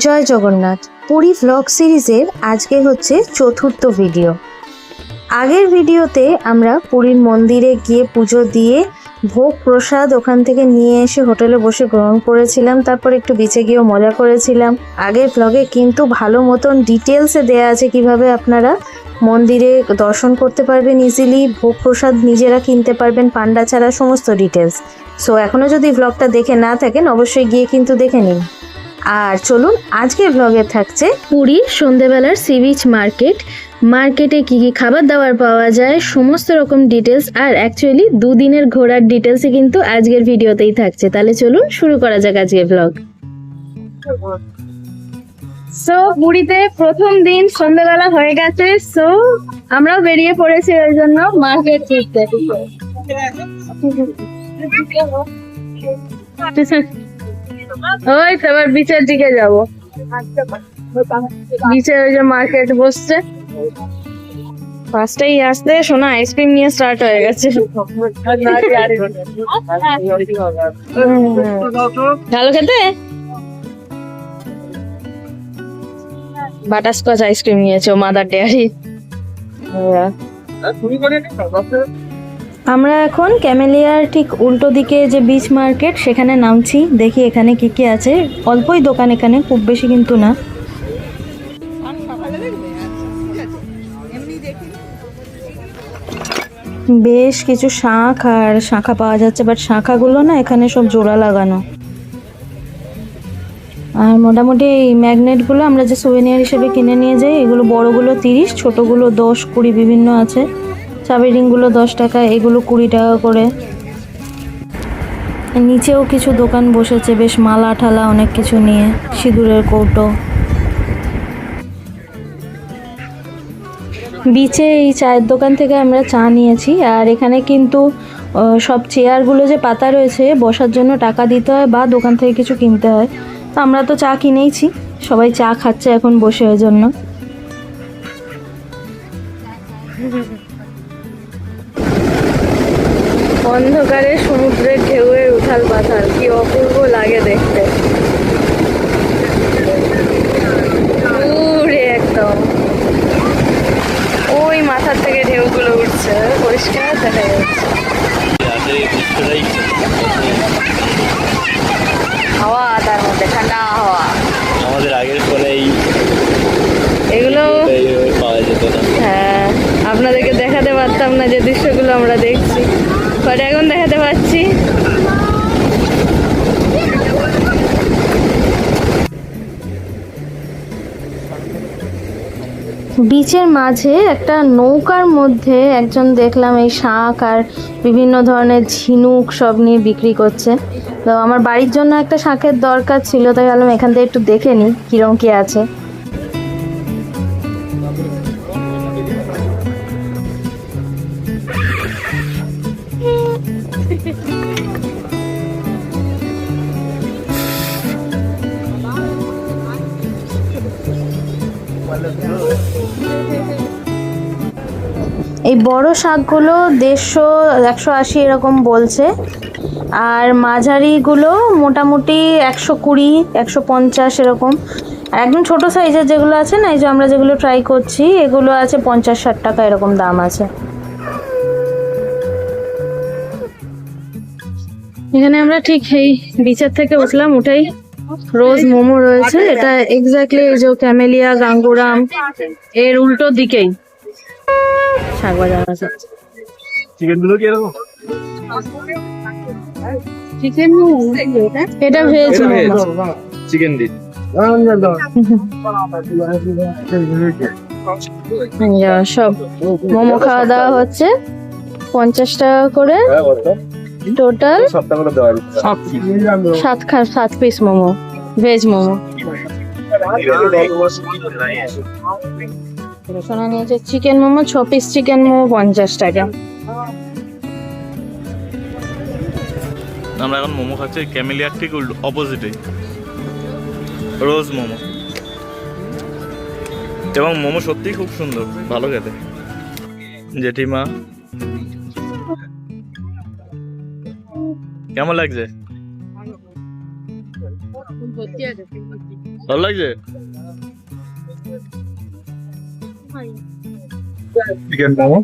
জয় Jagannath. Puri vlog সিরিজের আজকে হচ্ছে চতুর্থ ভিডিও। আগের ভিডিওতে আমরা পুরীর মন্দিরে গিয়ে পুজো দিয়ে ভোগ প্রসাদ ওখান থেকে নিয়ে এসে হোটেলে বসে গ্রহণ করেছিলাম, তারপর একটু বিচে গিয়েও মজা করেছিলাম। আগের ভ্লগে কিন্তু ভালো মতন ডিটেলসে দেয়া আছে কিভাবে আপনারা মন্দিরে দর্শন করতে পারবেন, ইজিলি ভোগ প্রসাদ নিজেরা কিনতে পারবেন পান্ডা ছাড়া, সমস্ত ডিটেলস। সো এখনও যদি ভ্লগটা দেখে না থাকেন অবশ্যই গিয়ে কিন্তু দেখে নিন। আর চলুন আজকের ব্লগে থাকছে পুরীর সন্ধেবেলার সি বিচ মার্কেটে কি কি খাবার দাবার পাওয়া যায় সমস্ত রকম ডিটেলস, আর অ্যাকচুয়ালি দুদিনের ঘোরার ডিটেলসই কিন্তু আজকের ভিডিওতেই থাকছে। তাহলে চলুন শুরু করা যাক আজকের ব্লগ। সো পুরীতে প্রথম দিন সন্ধ্যাবেলা হয়ে গেছে, সো আমরাও বেরিয়ে পড়েছি ওই জন্য মার্কেট ঘুরতে। ওই তো এবার বিচের দিকে যাবো। বিচে ওই যে মার্কেট বসছে, ফার্স্টেই আসতে শোনা আইসক্রিম নিয়ে স্টার্ট হয়ে গেছে। ভালো খেতে বাটারস্কচ আইসক্রিম নিয়েছে ও মাদার ডেয়ারি। আমরা এখন ক্যামেলিয়ার ঠিক উল্টো দিকে যে বিচ মার্কেট সেখানে নামছি, দেখি এখানে কি কি আছে। অল্পই দোকান এখানে, খুব বেশি কিন্তু না। বেশ কিছু শাঁখ আর শাঁখা পাওয়া যাচ্ছে, বাট শাঁখাগুলো না এখানে সব জোড়া লাগানো। আর মোটামুটি এই ম্যাগনেটগুলো আমরা যে সুভেনিয়ার হিসেবে কিনে নিয়ে যাই, এগুলো বড়গুলো 30, ছোটোগুলো 10, 20 বিভিন্ন আছে। চাবি রিংগুলো 10 টাকা, এগুলো 20 টাকা করে। নিচেও কিছু দোকান বসেছে, বেশ মালা ঠালা অনেক কিছু নিয়ে, সিঁদুরের কৌটো। বিচে এই চায়ের দোকান থেকে আমরা চা নিয়েছি। আর এখানে কিন্তু সব চেয়ারগুলো যে পাতা রয়েছে বসার জন্য টাকা দিতে হয় বা দোকান থেকে কিছু কিনতে হয়। তো আমরা তো চা কিনেইছি, সবাই চা খাচ্ছে এখন বসে ওই জন্য। অন্ধকারে সমুদ্রের ঢেউয়ের উথাল পাথাল কি অপূর্ব লাগে দেখতে। দূরে একদম ওই মাথার থেকে ঢেউগুলো উঠছে, পরিষ্কার দেখা যাচ্ছে। হাওয়া তার মধ্যে ঠান্ডা হাওয়া। আমাদের আগের ফোনেই এগুলো পাওয়া যেত না। হ্যাঁ, আপনাদেরকে দেখাতে পারতাম না যে দৃশ্যগুলো আমরা দেখছি, বাট এখন দেখাতে পারছি। বিচের মাঝে একটা নৌকার মধ্যে একজন দেখলাম এই শাঁখ আর বিভিন্ন ধরনের ঝিনুক সব নিয়ে বিক্রি করছে। তো আমার বাড়ির জন্য একটা শাঁখের দরকার ছিল, তাই ভাবলাম এখান থেকে একটু দেখে নিই কিরম কি আছে। এই বড় শাকগুলো 150, 180 এরকম বলছে। আর মাঝারিগুলো মোটামুটি 120, 150 এরকম। আর একদম ছোট সাইজের যেগুলো আছে না, এই যে আমরা যেগুলো ট্রাই করছি, এগুলো আছে 50-60 টাকা এরকম দাম আছে। এখানে আমরা ঠিক এই বিচের থেকে উঠলাম, উঠেই রোজ মোমো রয়েছে। এটা এক্স্যাক্টলি এই যে ক্যামেলিয়া গাঙ্গুরাম এর উল্টো দিকেই শাক বাজার আছে। চিকেনগুলো কি এরকম? চিকেন এটা ভেজ মোমো, চিকেন দি সব মোমো খাওয়া দাওয়া হচ্ছে 50 টাকা করে total. 7 piece momo, veg momo. সোনা নিয়েছে chicken momo 6 piece, chicken momo 50 টাকা। আমরা এখন মোমো খাচ্ছি ক্যামেলিয়ার ঠিক অপোজিটে, রোজ মোমো। এবং মোমো সত্যিই খুব সুন্দর, ভালো খেতে। জেঠিমা কেমন লাগছে? ভালো লাগছে? চিকেন মোমো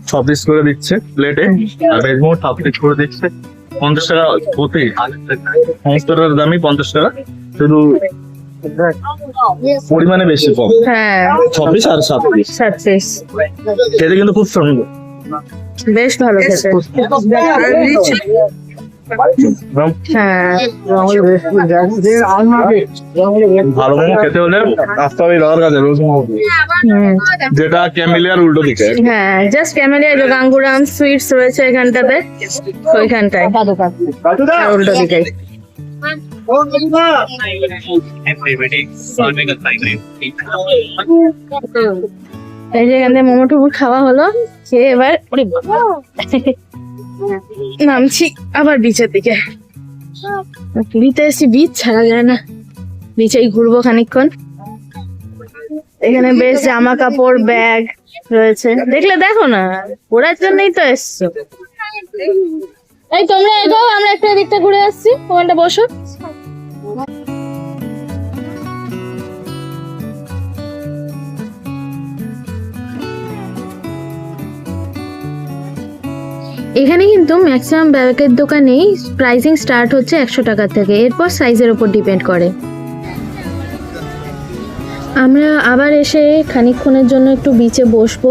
6 পিস করে দিচ্ছে প্লেটে, আর ভেজ মোমো 7 পিস করে দিচ্ছে 50 টাকা প্রতি। সমস্তটার দামই 50 টাকা, শুধু পরিমাণে বেশি কম। হ্যাঁ 6 পিস আর 7 পিস 7 পিস, খেতে কিন্তু খুব সুন্দর। বেশ ভালো খেতে। হ্যাঁ ভালো মোমো খেতে হলে আসতে হবে দাদার কাছে, রোজ মোমো, যেটা ক্যামেলিয়ার উল্টো দিকে। হ্যাঁ জাস্ট ক্যামেলিয়া যে গাঙ্গুরাম সুইটস রয়েছে এখানটাতে, ওইখানটায় আর উল্টো দিকে। এই যে এখানে মোমো টুমো খাওয়া হলো, খেয়ে এবার ওরে বাবা, নামছি আবার বিচের দিকে। পুরীতে এসে বিচ ছাড়া যায় না, বিচেই ঘুরবো খানিকক্ষণ। এখানে বেশ জামা কাপড় ব্যাগ রয়েছে, দেখলে দেখো না, ওরার জন্যই তো এসছো। এই তোমরা এগো, আমরা একটা দিকটা ঘুরে আসছি, ওখানটা বসো। এখানে কিন্তু ম্যাক্সিমাম ব্যাগের দোকানেই প্রাইসিং স্টার্ট হচ্ছে 100 টাকা থেকে, এরপর সাইজের উপর ডিপেন্ড করে। আমরা আবার এসে খানিকক্ষণের জন্য একটু বিচে বসবো।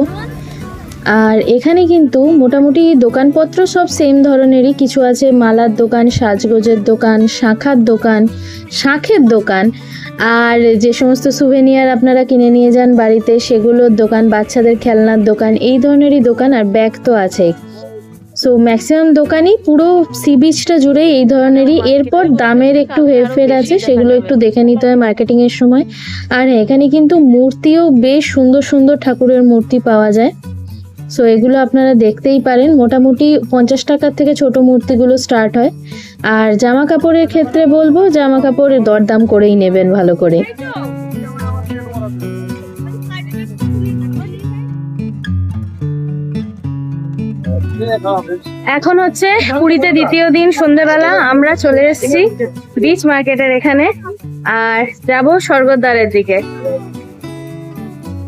আর এখানে কিন্তু মোটামুটি দোকানপত্র সব সেম ধরনেরই, কিছু আছে মালার দোকান, সাজগোজের দোকান, শাঁখের দোকান, আর যে সমস্ত সুভেনিয়ার আপনারা কিনে নিয়ে যান বাড়িতে সেগুলোর দোকান, বাচ্চাদের খেলনার দোকান, এই ধরনেরই দোকান, আর ব্যাগ তো আছেই। সো ম্যাক্সিমাম দোকানই পুরো সি বিচটা জুড়ে এই ধরনেরই। এরপর দামের একটু হেরফের আছে, সেগুলো একটু দেখে নিতে হয় মার্কেটিং এর সময়। আর এখানে কিন্তু মূর্তিও বেশ সুন্দর সুন্দর ঠাকুরের মূর্তি পাওয়া যায়, সো এগুলো আপনারা দেখতেই পারেন। মোটামুটি 50 টাকার থেকে ছোট মূর্তিগুলো স্টার্ট হয়। আর জামা কাপড়ের ক্ষেত্রে বলবো, জামা কাপড়ের দরদাম করেই নেবেন ভালো করে। এখন হচ্ছে পুরীতে দ্বিতীয় দিন, সন্ধ্যেবেলা আমরা চলে এসেছি বিচ মার্কেটের এখানে, আর যাব স্বর্গদ্বারের দিকে।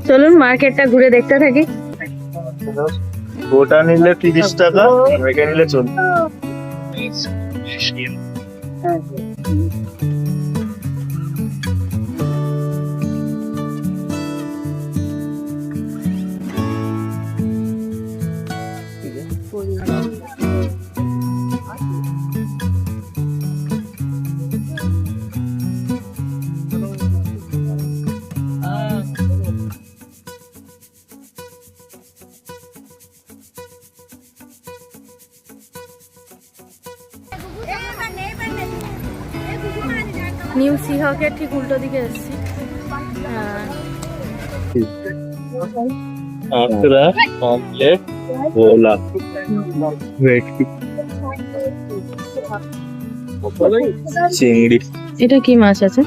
চলুন মার্কেটটা ঘুরে দেখতে থাকি। গোটা নিলে 30 টাকা, ভেঙে নিলে 40। নিউ সিহকের ঠিক উল্টো দিকে এসেছি। চিংড়ি, এটা কি মাছ আছে?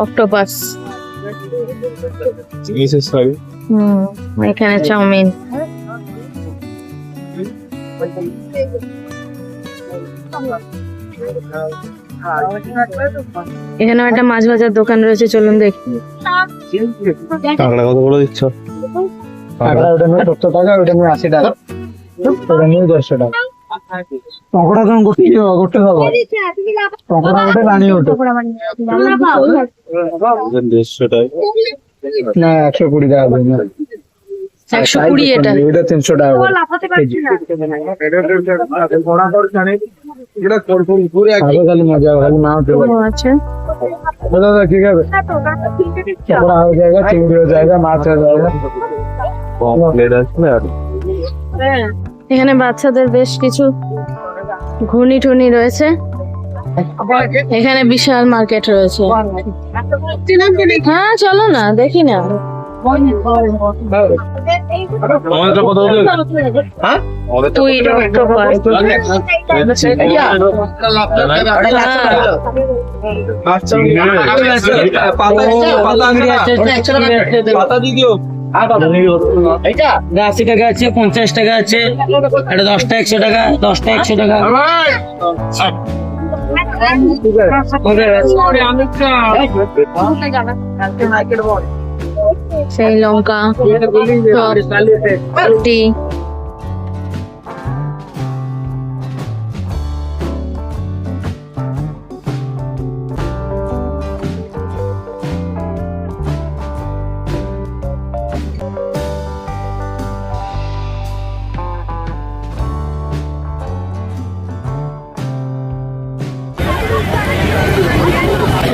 অক্টোপাস। এখানে চাউমিন। এখানে একটা মাছ ভাজার দোকান রয়েছে, চলুন দেখি। কাঁকড়া কত করে দিচ্ছ? কাঁকড়া ওটা নিয়ে 70 টাকা, ওটা নিয়ে 80 টাকা, ওটা নিয়ে 150 টাকা। পকোড়া দাম করতে হবে, পকোড়া ওটা রানি ওটা 150 টাকা না 120 টাকা দেবে না, 120 এটা। এটা 300 টাকা করে কেজি। খাবে খালি মজা, খালি না হতে পারে। আচ্ছা দাদা ঠিক আছে, পকোড়া হয়ে যায়গা, চিংড়ি হয়ে যায়গা, মাছ হয়ে যায়গা। প্লেট আসলে আর এখানে বাচ্চাদের বেশ কিছু ঘুনি টুনি রয়েছে। এখানে বিশাল মার্কেট রয়েছে। হ্যাঁ চলো না দেখি না। আমাদের কত হবে? হ্যাঁ তুই অক্টোপাস। পাতা দিয়ে দিও, এটা 80 টাকা আছে, 50 টাকা আছে, এটা 10টা 100 টাকা, 10টা 100 টাকা। সেই লঙ্কা রুটি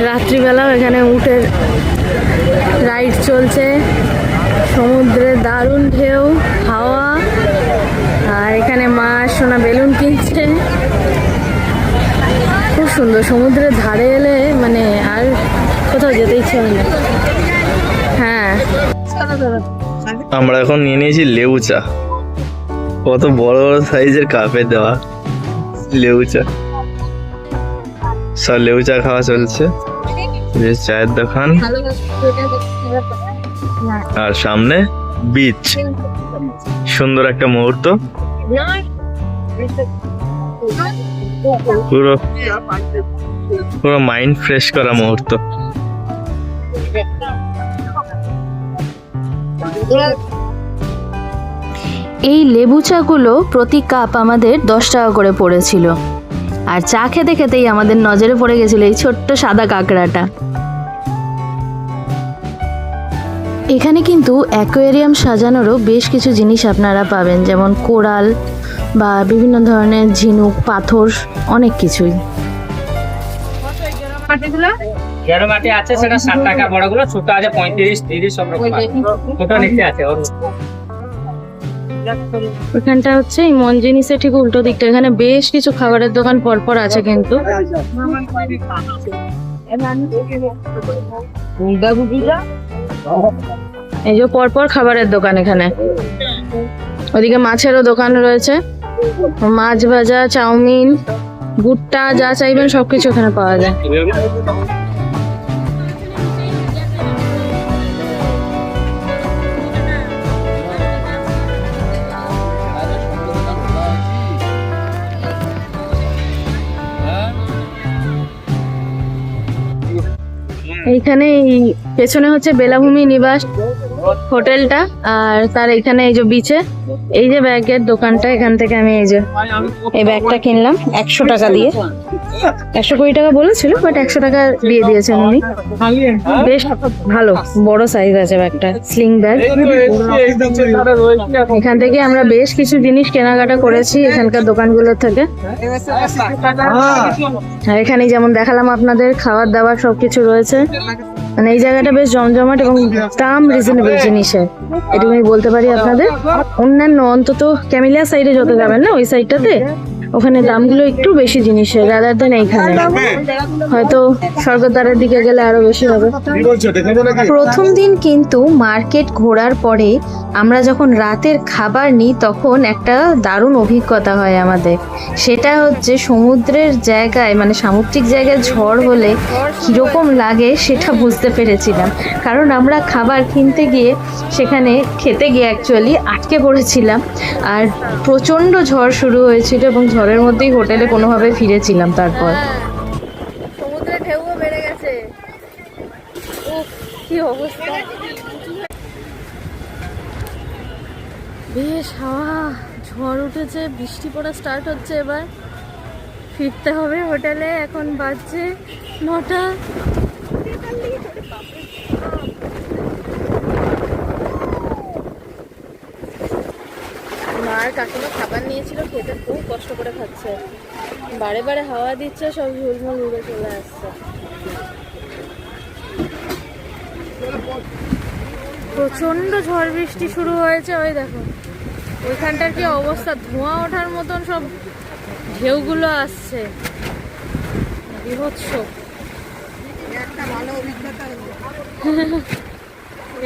রাত্রিবেলাও এখানে উটের রাইড চলছে, সমুদ্রের দারুণ ঢেউ, হাওয়া, আর এখানে মা সোনা বেলুন কিনছে। খুব সুন্দর, সমুদ্রের ধারে এলে মানে আর কোথাও যেতে ইচ্ছে হয় না। হ্যাঁ, আমরা এখন নিয়ে নিয়েছি লেবু চা, কত বড় বড় সাইজের কাপে দেওয়া লেবু চা। সব লেবু চা খাওয়া চলছে, বেশ চায়ের দোকান, আর সামনে বিচ। সুন্দর একটা মুহূর্ত, পুরো পুরো মাইন্ড ফ্রেশ করা মুহূর্ত। এই লেবু চাগুলো প্রতি কাপ আমাদের 10 টাকা করে পড়েছিল। আর চা খেতে খেতেই আমাদের নজরে পড়ে গেছিল এই ছোট্ট সাদা কাঁকড়াটা। এখানে কিন্তু অ্যাকোয়ারিয়াম সাজানোরও বেশ কিছু জিনিস আপনারা পাবেন, যেমন কোরাল বা বিভিন্ন ধরনের ঝিনুক, পাথর, অনেক কিছুই। গেরো মাটি আছে, সেটা 60 টাকা, বড়গুলো ছোট আছে 35, 30 সব রকম ছোট নিচে আছে। এখানটা হচ্ছে এই মন জিনিসের ঠিক উল্টো দিকটা, এখানে বেশ কিছু খাবারের দোকান পরপর আছে কিন্তু। এই যে পরপর খাবারের দোকান এখানে, ওদিকে মাছেরও দোকান রয়েছে, মাছ ভাজা, চাউমিন, ভুট্টা, যা চাইবেন সবকিছু এখানে পাওয়া যায়। এইখানে এই পেছনে হচ্ছে বেলাভূমি নিবাস হোটেলটা, আর তার এখানে এই যে বিচে এই যে ব্যাগের দোকানটা, এখান থেকে আমি এই যে এই ব্যাগটা কিনলাম 100 টাকা দিয়ে। 120 টাকা বলেছিল, বাট 100 টাকা দিয়ে দিয়েছেন উনি। বেশ ভালো বড় সাইজ আছে ব্যাগটা, স্লিং ব্যাগ। এখান থেকে আমরা বেশ কিছু জিনিস কেনাকাটা করেছি এখানকার দোকানগুলোর থেকে। আর এখানে যেমন দেখালাম আপনাদের, খাবার দাবার সবকিছু রয়েছে। মানে এই জায়গাটা বেশ জমজমাট এবং দাম রিজনেবল জিনিসের, এটুকু আমি বলতে পারি আপনাদের। অন্যান্য অন্তত ক্যামিলিয়া সাইডে যত যাবেন না, ওই সাইডটাতে ওখানে দামগুলো একটু বেশি জিনিসের, রাদার দেন এইখানে। হয়তো স্বর্গদ্বারের দিকে গেলে আরো বেশি হবে। প্রথম দিন কিন্তু মার্কেট ঘোরার পরে আমরা যখন রাতের খাবার নিই, তখন একটা দারুণ অভিজ্ঞতা হয় আমাদের। সেটা হচ্ছে সমুদ্রের জায়গায়, মানে সামুদ্রিক জায়গায় ঝড় হলে কীরকম লাগে সেটা বুঝতে পেরেছিলাম। কারণ আমরা খাবার কিনতে গিয়ে, সেখানে খেতে গিয়ে অ্যাকচুয়ালি আটকে পড়েছিলাম, আর প্রচণ্ড ঝড় শুরু হয়েছিল এবং ঝড়ের মধ্যেই হোটেলে কোনোভাবে ফিরেছিলাম। তারপর সমুদ্রের ঢেউও বেড়ে গেছে, কি অবস্থা! বেশ হাওয়া, ঝড় উঠেছে, বৃষ্টি পড়া স্টার্ট হচ্ছে। এবার ফিরতে হবে হোটেলে, এখন বাজছে 9টা। মার কাকিমা খাবার নিয়েছিল, খেতে খুব কষ্ট করে খাচ্ছে, বারে বারে হাওয়া দিচ্ছে, সব ঝুলমুল উড়ে চলে আসছে। প্রচন্ড ঝড় বৃষ্টি শুরু হয়েছে, ওই দেখো ওইখানটার কি অবস্থা, ধোঁয়া ওঠার মতন সব ঢেউগুলো আসছে, বিভৎস।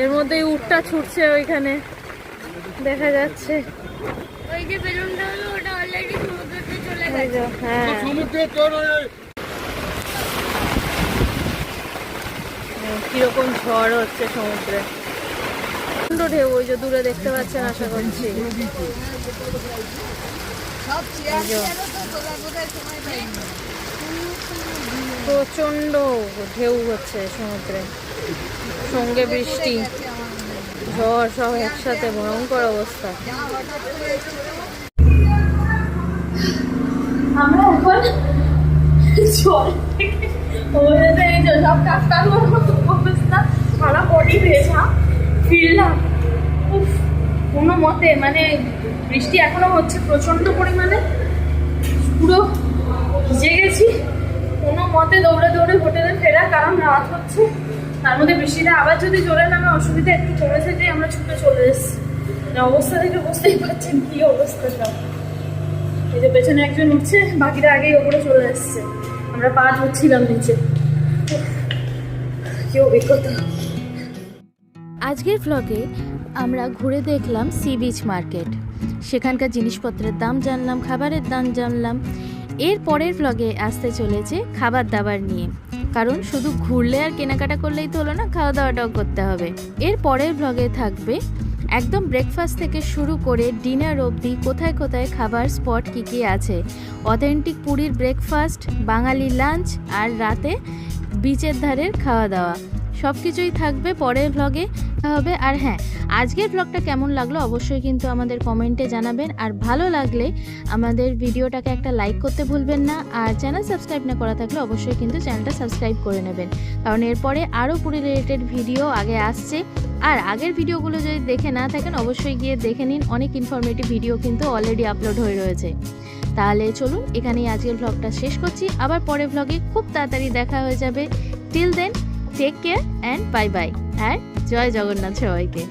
এর মধ্যে উটটা ছুটছে, ওইখানে দেখা যাচ্ছে। ওই যে বেলুনটা হলো, ওটা অলরেডি সমুদ্রতে চলে গেছে। হ্যাঁ, কিরকম ঝড় হচ্ছে সমুদ্রে। প্রচন্ড ঢেউ, ওই যে দূরে দেখতে পাচ্ছেন আশা করছি। প্রচন্ড ঢেউ হচ্ছে সমুদ্রে, সঙ্গে বৃষ্টি, ঝড় সব একসাথে, ভয়ঙ্কর অবস্থা। আমরা এখন জল থেকে এই যে সব কাকড়ার মতো অবস্থা, সারা বডি ভেজা, ফিরলাম। উফ, কোনো মতে মানে বৃষ্টি এখনো হচ্ছে প্রচন্ড পরিমাণে, পুরো ভিজে গেছি। কোনো মতে দৌড়ে দৌড়ে হোটেলে ফেরা, কারণ রাত হচ্ছে। তার মধ্যে বৃষ্টিটা আবার যদি জোরে নামে অসুবিধা একটু কমেছে, যে আমরা ছুটে চলে এসেছি। অবস্থা থেকে বুঝতেই পারছেন কি অবস্থা সব। এই যে পেছনে একজন উঠছে, বাকিরা আগেই ওপরে চলে এসছে, আমরা পা ধরছিলাম নিচে। কি অভিজ্ঞতা। আজকের ভ্লগে আমরা ঘুরে দেখলাম সি বিচ মার্কেট, সেখানকার জিনিসপত্রের দাম জানলাম, খাবারের দাম জানলাম। এর পরের ভ্লগে আসতে চলেছে খাবার দাবার নিয়ে, কারণ শুধু ঘুরলে আর কেনাকাটা করলেই তো হলো না, খাওয়া দাওয়াটাও করতে হবে। এর পরের ভ্লগে থাকবে একদম ব্রেকফাস্ট থেকে শুরু করে ডিনার অবধি কোথায় কোথায় খাবার স্পট কী কী আছে, অথেন্টিক পুরীর ব্রেকফাস্ট, বাঙালি লাঞ্চ, আর রাতে বিচের ধারের খাওয়া দাওয়া, সব কিছুই থাকবে পরের ভ্লগে হবে। আর হ্যাঁ, আজকের ভ্লগটা কেমন লাগলো অবশ্যই কিন্তু আমাদের কমেন্টে জানাবেন, আর ভালো লাগলে আমাদের ভিডিওটাকে একটা লাইক করতে ভুলবেন না, আর চ্যানেল সাবস্ক্রাইব না করা থাকলে অবশ্যই কিন্তু চ্যানেলটা সাবস্ক্রাইব করে নেবেন, কারণ এরপরে আরও পুরী রিলেটেড ভিডিও আগে আসছে। আর আগের ভিডিওগুলো যদি দেখে না থাকেন অবশ্যই গিয়ে দেখে নিন, অনেক ইনফরমেটিভ ভিডিও কিন্তু অলরেডি আপলোড হয়ে রয়েছে। তাহলে চলুন এখানেই আজকের ভ্লগটা শেষ করছি, আবার পরের ভ্লগে খুব তাড়াতাড়ি দেখা হয়ে যাবে। Till then take care and bye bye, আর জয় জগন্নাথ সবাইকে।